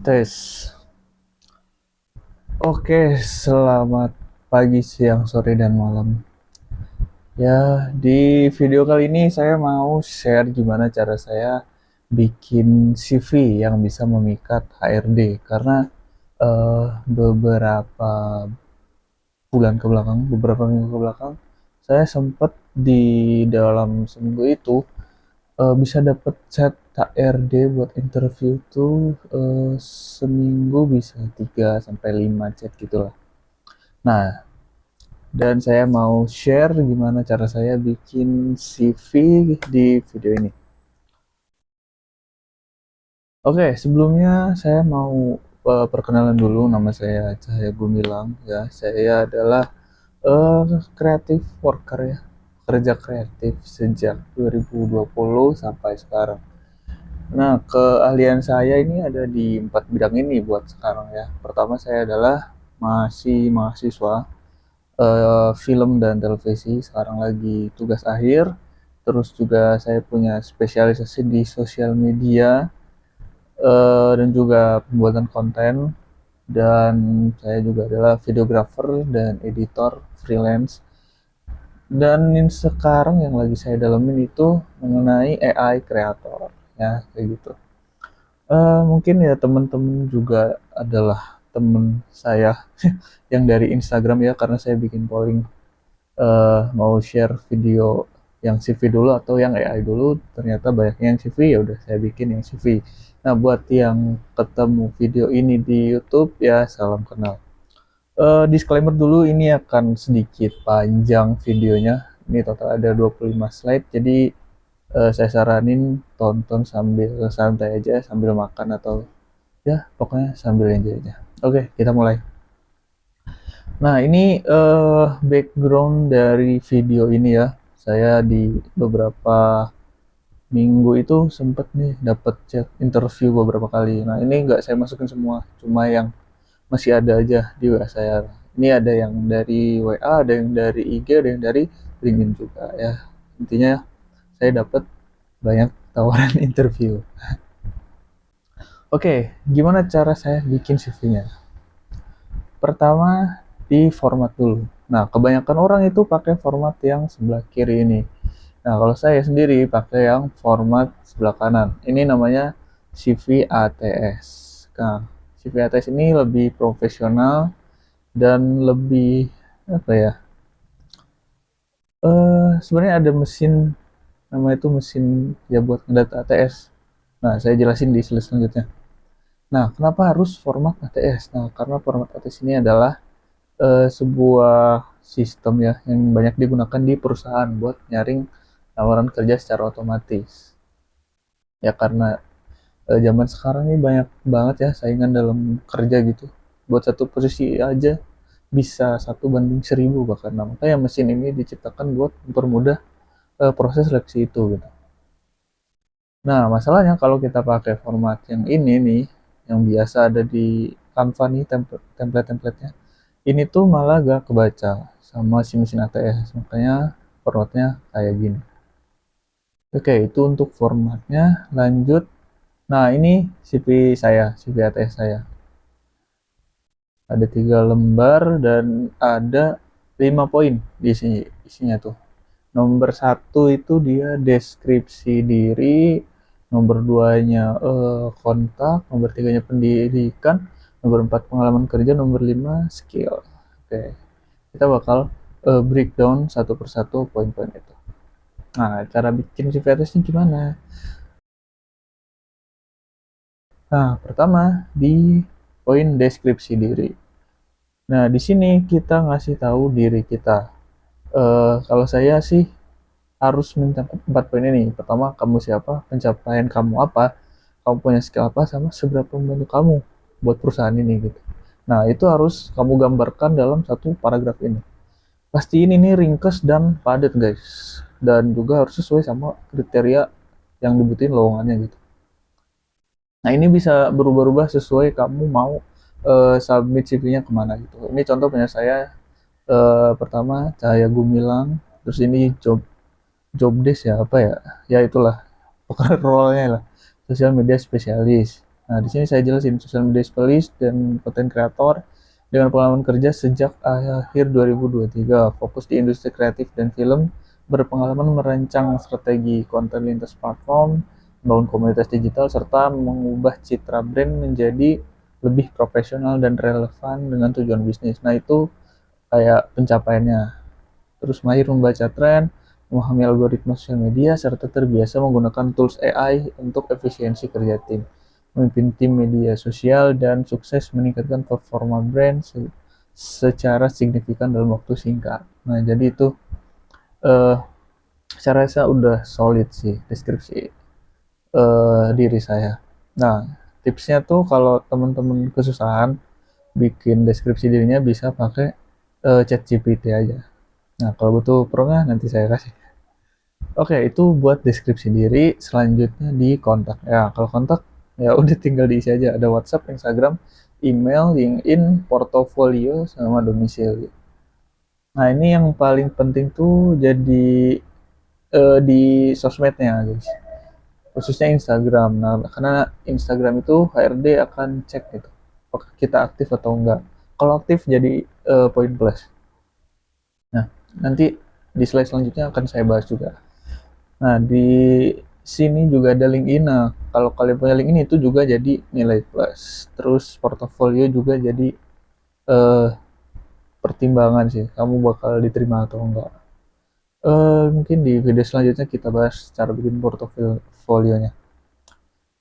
Tes. Oke, selamat pagi, siang, sore, dan malam. Ya, di video kali ini saya mau share gimana cara saya bikin CV yang bisa memikat HRD. Karena beberapa bulan ke belakang, beberapa minggu ke belakang, saya sempat di dalam seminggu itu bisa dapat chat HRD buat interview tuh seminggu bisa 3 sampai 5 chat gitu lah. Nah, dan saya mau share gimana cara saya bikin CV di video ini. Oke, sebelumnya saya mau perkenalan dulu. Nama saya Cahaya Gumilang ya. Saya adalah kreatif worker ya, kerja kreatif sejak 2020 sampai sekarang. Nah, keahlian saya ini ada di 4 bidang ini buat sekarang ya. Pertama, saya adalah masih mahasiswa film dan televisi, sekarang lagi tugas akhir. Terus juga saya punya spesialisasi di sosial media dan juga pembuatan konten. Dan saya juga adalah videographer dan editor freelance. Dan sekarang yang lagi saya dalamin itu mengenai AI creator ya, kayak gitu. Mungkin ya teman-teman juga adalah teman saya yang dari Instagram ya, karena saya bikin polling mau share video yang CV dulu atau yang AI dulu. Ternyata banyaknya yang CV, ya udah saya bikin yang CV. Nah, buat yang ketemu video ini di YouTube ya, salam kenal. Disclaimer dulu, ini akan sedikit panjang videonya. Ini total ada 25 slide, jadi saya saranin tonton sambil santai aja, sambil makan atau ya pokoknya sambil enjoy aja. Oke, kita mulai. Nah, ini background dari video ini ya. Saya di beberapa minggu itu sempet nih dapat chat interview beberapa kali. Nah, ini nggak saya masukin semua, cuma yang masih ada aja di WA saya. Ini ada yang dari WA, ada yang dari IG, ada yang dari LinkedIn juga ya. Intinya saya dapat banyak tawaran interview. Oke, gimana cara saya bikin CV-nya? Pertama, di format dulu. Nah, kebanyakan orang itu pakai format yang sebelah kiri ini. Nah, kalau saya sendiri pakai yang format sebelah kanan. Ini namanya CV ATS. Nah, CV ATS ini lebih profesional dan lebih apa ya? Sebenarnya ada mesin, namanya itu mesin ya buat ngedata ATS. Nah, saya jelasin di slide selanjutnya. Nah, kenapa harus format ATS? Nah, karena format ATS ini adalah sebuah sistem ya yang banyak digunakan di perusahaan buat nyaring lamaran kerja secara otomatis. Ya karena zaman sekarang ini banyak banget ya saingan dalam kerja gitu. Buat satu posisi aja bisa 1 banding 1000 bahkan. Nah, makanya mesin ini diciptakan buat mempermudah proses seleksi itu gitu. Nah, masalahnya kalau kita pakai format yang ini nih, yang biasa ada di Canva nih, template-templatenya, ini tuh malah gak kebaca sama si mesin ATS. Makanya formatnya kayak gini. Oke, itu untuk formatnya. Lanjut. Nah, ini CV saya, CV ATS saya. Ada 3 lembar dan ada 5 poin di sini, isinya tuh. Nomor 1 itu dia deskripsi diri, nomor 2-nya kontak, nomor 3-nya pendidikan, nomor 4 pengalaman kerja, nomor 5 skill. Oke, kita bakal breakdown satu persatu poin-poin itu. Nah, cara bikin CV atasnya gimana? Nah, pertama di poin deskripsi diri. Nah, di sini kita ngasih tahu diri kita. Kalau saya sih harus minta 4 poin ini. Pertama, kamu siapa, pencapaian kamu apa, kamu punya skill apa, sama seberapa membantu kamu buat perusahaan ini gitu. Nah, itu harus kamu gambarkan dalam satu paragraf ini. Pastiin ini ringkas dan padat guys. Dan juga harus sesuai sama kriteria yang dibutuhin lowongannya gitu. Nah, ini bisa berubah-ubah sesuai kamu mau submit CV-nya kemana gitu. Ini contoh punya saya, pertama Cahaya Gumilang, terus ini job desk ya, apa ya, ya itulah pokoknya role-nya lah, sosial media spesialis. Nah, di sini saya jelasin social media specialist dan content creator dengan pengalaman kerja sejak akhir 2023, fokus di industri kreatif dan film, berpengalaman merancang strategi konten lintas platform, membangun komunitas digital, serta mengubah citra brand menjadi lebih profesional dan relevan dengan tujuan bisnis. Nah, itu kayak pencapaiannya. Terus mahir membaca tren, memahami algoritma sosial media, serta terbiasa menggunakan tools AI untuk efisiensi kerja tim. Memimpin tim media sosial dan sukses meningkatkan performa brand secara signifikan dalam waktu singkat. Nah, jadi itu eh, saya rasa udah solid sih deskripsi diri saya. Nah, tipsnya tuh kalau teman-teman kesusahan bikin deskripsi dirinya bisa pakai chat GPT aja. Nah, kalau butuh pro-nya nanti saya kasih. Oke, itu buat deskripsi diri. Selanjutnya di kontak. Ya, kalau kontak ya udah tinggal diisi aja. Ada WhatsApp, Instagram, email, LinkedIn, portofolio, sama domisili. Nah, ini yang paling penting tuh jadi di sosmednya, guys. Khususnya Instagram. Nah, karena Instagram itu HRD akan cek gitu, apakah kita aktif atau enggak. Kalau aktif jadi poin plus. Nah, nanti di slide selanjutnya akan saya bahas juga. Nah, di sini juga ada LinkedIn. Nah, kalau kalian punya LinkedIn itu juga jadi nilai plus. Terus portofolio juga jadi eh, pertimbangan sih, kamu bakal diterima atau enggak. Mungkin di video selanjutnya kita bahas cara bikin portofolionya.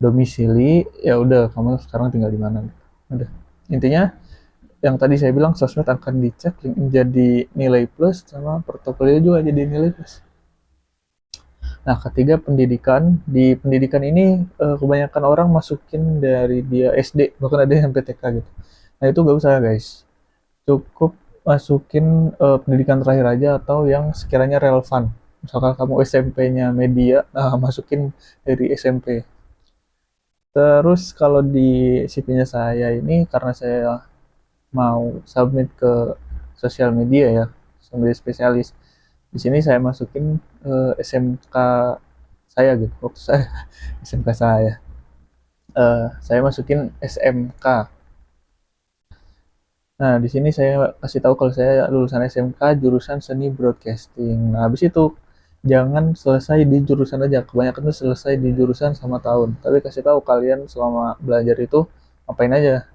Domisili, ya udah kamu sekarang tinggal di mana. Udah. Intinya yang tadi saya bilang sosmed akan dicek, LinkedIn jadi nilai plus, sama portofolio juga jadi nilai plus. Nah, ketiga pendidikan. Di pendidikan ini kebanyakan orang masukin dari dia SD, bahkan ada yang PTK gitu. Nah, itu gak usah guys. Cukup masukin pendidikan terakhir aja atau yang sekiranya relevan. Misalkan kamu SMP-nya media, nah masukin dari SMP. Terus kalau di CV-nya saya ini, karena saya mau submit ke sosial media ya, sosial media spesialis. Di sini saya masukin SMK saya gitu, waktu saya SMK saya. Saya masukin SMK. Nah, di sini saya kasih tahu kalau saya lulusan SMK jurusan seni broadcasting. Nah, habis itu jangan selesai di jurusan aja. Kebanyakan tuh selesai di jurusan sama tahun. Tapi kasih tahu kalian selama belajar itu ngapain aja.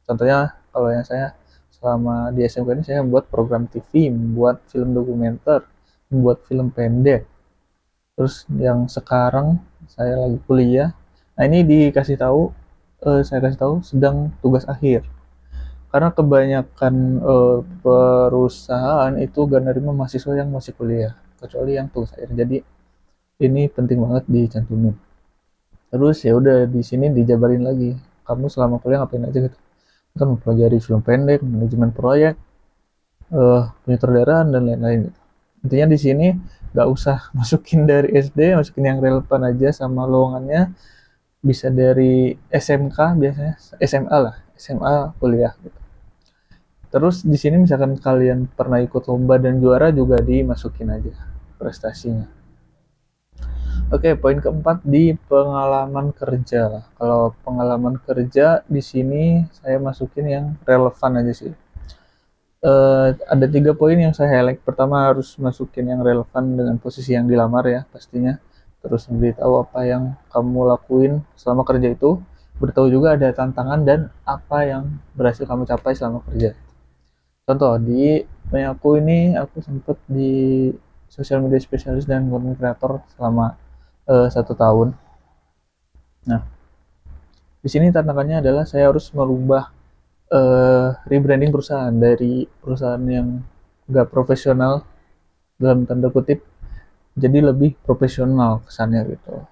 Contohnya kalau yang saya selama di SMK ini saya membuat program TV, membuat film dokumenter, membuat film pendek. Terus yang sekarang saya lagi kuliah. Nah, ini dikasih tahu saya kasih tahu sedang tugas akhir. Karena kebanyakan perusahaan itu gak nerima mahasiswa yang masih kuliah, kecuali yang tugas akhir. Jadi ini penting banget dicantumin. Terus ya udah di sini dijabarin lagi. Kamu selama kuliah ngapain aja gitu. Kan mempelajari film pendek, manajemen proyek, penyutradaraan dan lain-lain gitu. Intinya di sini nggak usah masukin dari SD, masukin yang relevan aja sama lowongannya. Bisa dari SMK biasanya, SMA lah, SMA kuliah gitu. Terus di sini misalkan kalian pernah ikut lomba dan juara juga dimasukin aja prestasinya. Oke, poin keempat di pengalaman kerja. Kalau pengalaman kerja di sini saya masukin yang relevan aja sih. Ada 3 poin yang saya highlight. Pertama harus masukin yang relevan dengan posisi yang dilamar ya pastinya. Terus beritahu apa yang kamu lakuin selama kerja itu. Beritahu juga ada tantangan dan apa yang berhasil kamu capai selama kerja. Contoh di aku ini aku sempat di social media spesialis dan content creator selama 1 tahun. Nah, di sini tantangannya adalah saya harus merubah rebranding perusahaan dari perusahaan yang nggak profesional dalam tanda kutip jadi lebih profesional kesannya gitu.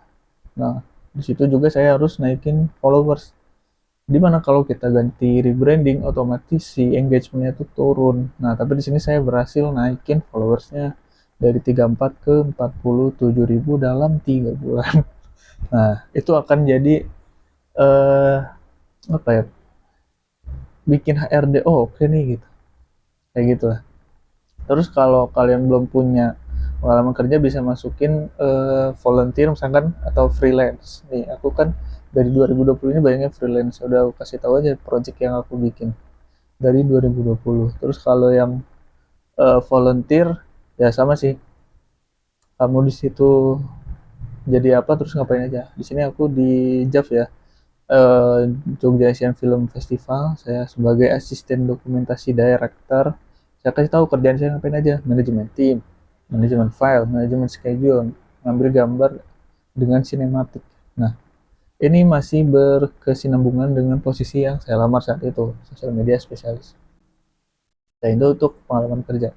Nah, di situ juga saya harus naikin followers. Dimana kalau kita ganti rebranding otomatis si engagementnya tuh turun. Nah, tapi di sini saya berhasil naikin followersnya dari 34 ke 47 ribu dalam 3 bulan. Nah, itu akan jadi eh apa ya, bikin HRD oh oke nih gitu, kayak gitu lah. Terus kalau kalian belum punya pengalaman kerja bisa masukin volunteer misalkan atau freelance. Nih aku kan Dari 2020 ini banyaknya freelance. Udah aku kasih tahu aja project yang aku bikin dari 2020. Terus kalau yang volunteer ya sama sih. Kamu di situ jadi apa terus ngapain aja. Di sini aku di JAF ya. eh, Jogja Asian Film Festival. Saya sebagai asisten dokumentasi director. Saya kasih tahu kerjaan saya ngapain aja. Manajemen tim, manajemen file, manajemen schedule, ngambil gambar dengan sinematik. Nah, ini masih berkesinambungan dengan posisi yang saya lamar saat itu, sosial media spesialis. Nah, itu untuk pengalaman kerja.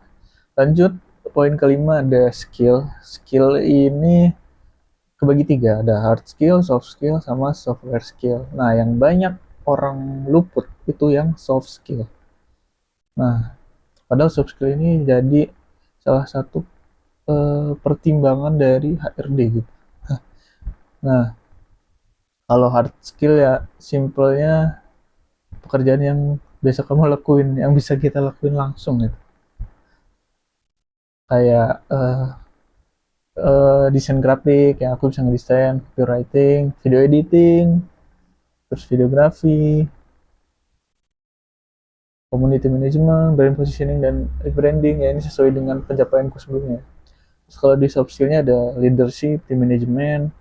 Lanjut, poin kelima ada skill. Skill ini kebagi tiga, ada hard skill, soft skill, sama software skill. Nah, yang banyak orang luput itu yang soft skill. Nah, padahal soft skill ini jadi salah satu pertimbangan dari HRD gitu. Nah, kalau hard skill ya simpelnya pekerjaan yang biasa kamu lakuin, yang bisa kita lakuin langsung gitu. Kayak desain grafik, yang aku bisa ngedesain, copywriting, video editing, terus videografi, community management, brand positioning, dan rebranding. Ya ini sesuai dengan pencapaianku sebelumnya. Terus kalau di soft skillnya ada leadership, team management,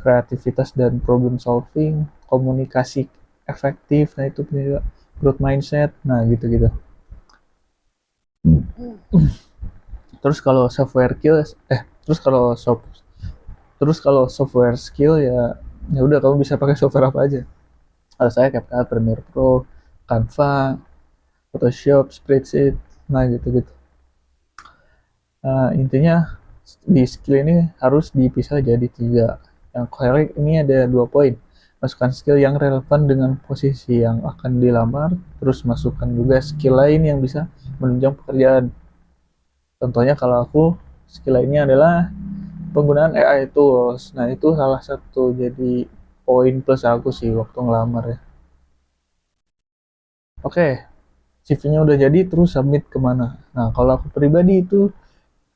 kreativitas dan problem solving, komunikasi efektif, nah itu juga growth mindset, nah gitu-gitu. Terus kalau software skill, terus kalau soft, terus kalau software skill ya, ya udah kamu bisa pakai software apa aja. Kalau saya CapCut, Premiere Pro, Canva, Photoshop, Spreadsheet, nah gitu-gitu. Nah, intinya di skill ini harus dipisah jadi tiga. Yang korek ini ada 2 poin. Masukkan skill yang relevan dengan posisi yang akan dilamar, terus masukkan juga skill lain yang bisa menunjang pekerjaan. Contohnya kalau aku, skill lainnya adalah penggunaan AI tools. Nah, itu salah satu jadi poin plus aku sih waktu ngelamar ya. Oke, CV-nya udah jadi, terus submit kemana? Nah, kalau aku pribadi itu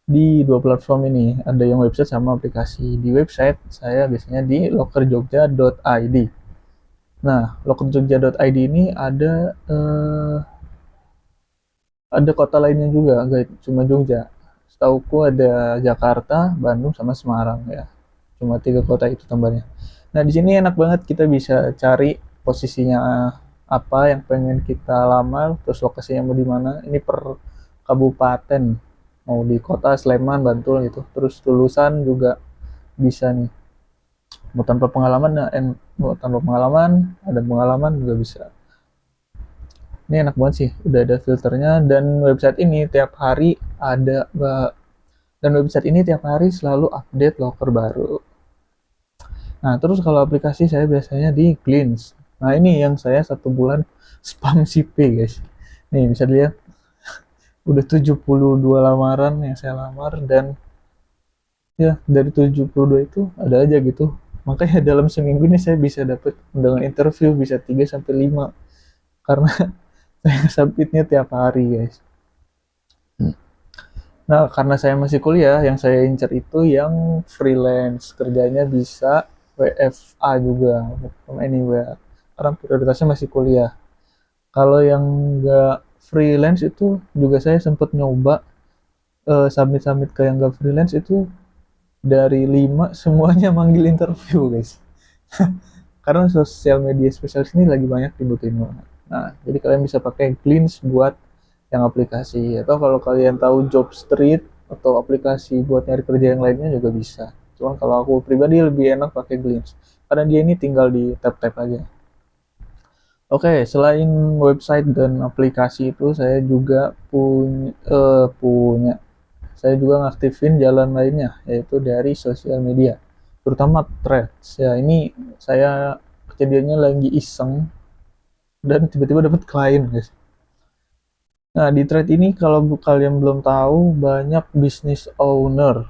di 2 platform ini, ada yang website sama aplikasi. Di website saya biasanya di lokerjogja.id. Nah, lokerjogja.id ini ada kota lainnya juga, nggak cuma Jogja. Setauku ada Jakarta, Bandung, sama Semarang ya. Cuma 3 kota itu tambahnya. Nah, di sini enak banget kita bisa cari posisinya apa yang pengen kita lamar, terus lokasinya mau di mana. Ini per kabupaten, mau di kota Sleman, Bantul gitu. Terus lulusan juga bisa nih. Mau tanpa pengalaman, mau tanpa pengalaman, ada pengalaman juga bisa. Ini enak banget sih, udah ada filternya dan website ini tiap hari ada dan website ini tiap hari selalu update loker baru. Nah, terus kalau aplikasi saya biasanya di Glints. Nah, ini yang saya 1 bulan spam CP, guys. Nih, bisa dilihat udah 72 lamaran yang saya lamar dan ya dari 72 itu ada aja gitu. Makanya dalam seminggu ini saya bisa dapat undangan interview bisa 3 sampai 5 karena saya submitnya tiap hari, guys. Nah, karena saya masih kuliah, yang saya incar itu yang freelance, kerjanya bisa WFA juga, from anywhere. Karena prioritasnya masih kuliah. Kalau yang nggak freelance itu juga saya sempat nyoba submit-submit ke yang nggak freelance itu dari 5 semuanya manggil interview, guys. Karena sosial media spesialis ini lagi banyak dibutuhin banget. Nah, jadi kalian bisa pakai Glints buat yang aplikasi, atau kalau kalian tahu Jobstreet atau aplikasi buat nyari kerja yang lainnya juga bisa. Cuman kalau aku pribadi lebih enak pakai Glints karena dia ini tinggal di tap-tap aja. Oke, selain website dan aplikasi itu saya juga punya saya juga ngaktifin jalan lainnya yaitu dari sosial media, terutama Threads. Ya, ini saya kejadiannya lagi iseng dan tiba-tiba dapat klien, guys. Nah, di trade ini kalau kalian belum tahu, banyak business owner.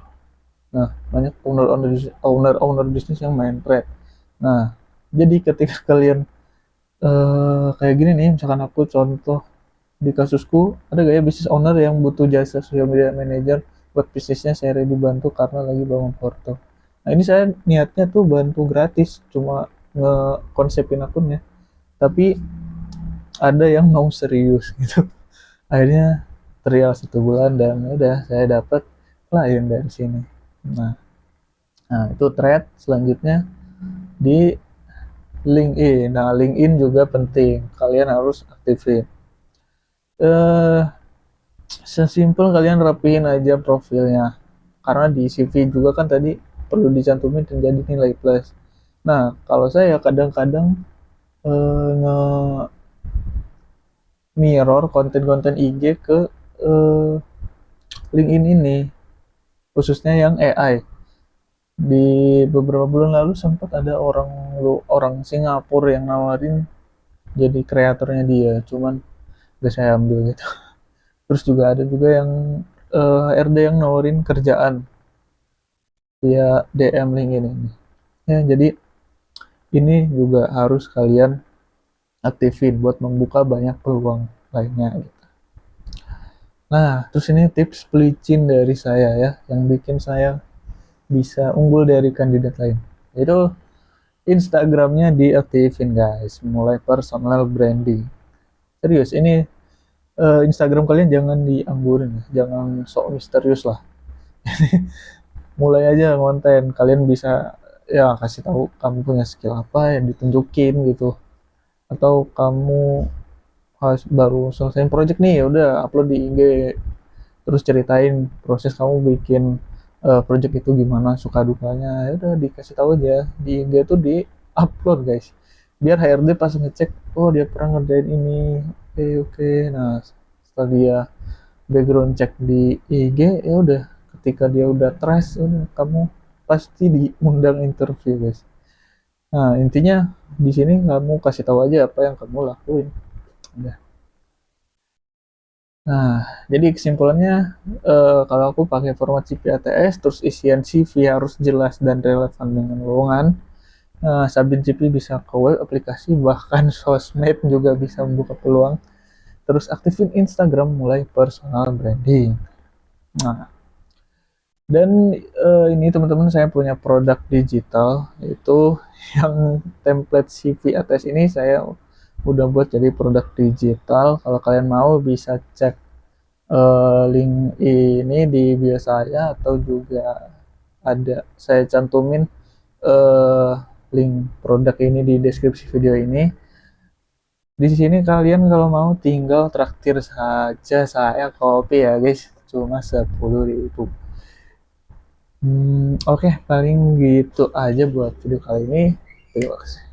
Nah, banyak owner bisnis yang main trade. Nah, jadi ketika kalian kayak gini nih, misalkan aku contoh di kasusku, ada gak ya business owner yang butuh jasa social media manager buat bisnisnya, saya ready bantu karena lagi bangun porto. Nah, ini saya niatnya tuh bantu gratis, cuma ngekonsepin akunnya, tapi ada yang mau serius gitu. Akhirnya trial 1 bulan dan udah saya dapat klien dari sini. Nah, nah itu thread selanjutnya di LinkedIn. Nah, LinkedIn juga penting. Kalian harus aktifin. Eh, Sesimpel kalian rapihin aja profilnya. Karena di CV juga kan tadi perlu dicantumin menjadi nilai plus. Nah, kalau saya kadang-kadang nge-mirror konten-konten IG ke eh, LinkedIn ini, khususnya yang AI. Di beberapa bulan lalu sempat ada orang Singapura yang nawarin jadi kreatornya dia, cuman gak saya ambil gitu. Terus juga ada juga yang HRD yang nawarin kerjaan via DM LinkedIn ini. Ya, jadi ini juga harus kalian aktifin buat membuka banyak peluang lainnya gitu. Nah, terus ini tips pelicin dari saya ya, yang bikin saya bisa unggul dari kandidat lain. Itu Instagramnya diaktifin guys, mulai personal branding. Serius, ini Instagram kalian jangan dianggurin ya, jangan sok misterius lah. Mulai aja konten, kalian bisa ya kasih tahu kamu punya skill apa yang ditunjukin gitu, atau kamu baru selesai project nih, ya udah upload di IG, terus ceritain proses kamu bikin project itu gimana, suka dukanya, ya udah dikasih tahu aja di IG tuh, di upload guys, biar HRD pas ngecek, oh dia pernah ngerjain ini, oke oke. Nah, setelah dia background check di IG, ya udah, ketika dia udah trust, udah kamu pasti diundang interview guys. Nah, intinya di sini kamu kasih tahu aja apa yang kamu lakuin, udah. Nah, jadi kesimpulannya, kalau aku pakai format CV ATS, terus isian CV harus jelas dan relevan dengan lowongan. Sabin CV bisa ke web aplikasi, bahkan sosmed juga bisa membuka peluang. Terus aktifin Instagram, mulai personal branding. Nah, dan ini teman-teman, saya punya produk digital, yaitu yang template CV ATS ini saya udah buat jadi produk digital. Kalau kalian mau bisa cek link ini di bio saya, atau juga ada saya cantumin eh, link produk ini di deskripsi video ini. Di sini kalian kalau mau tinggal traktir saja saya kopi ya guys, cuma 10.000. Oke, paling gitu aja buat video kali ini. Terima kasih.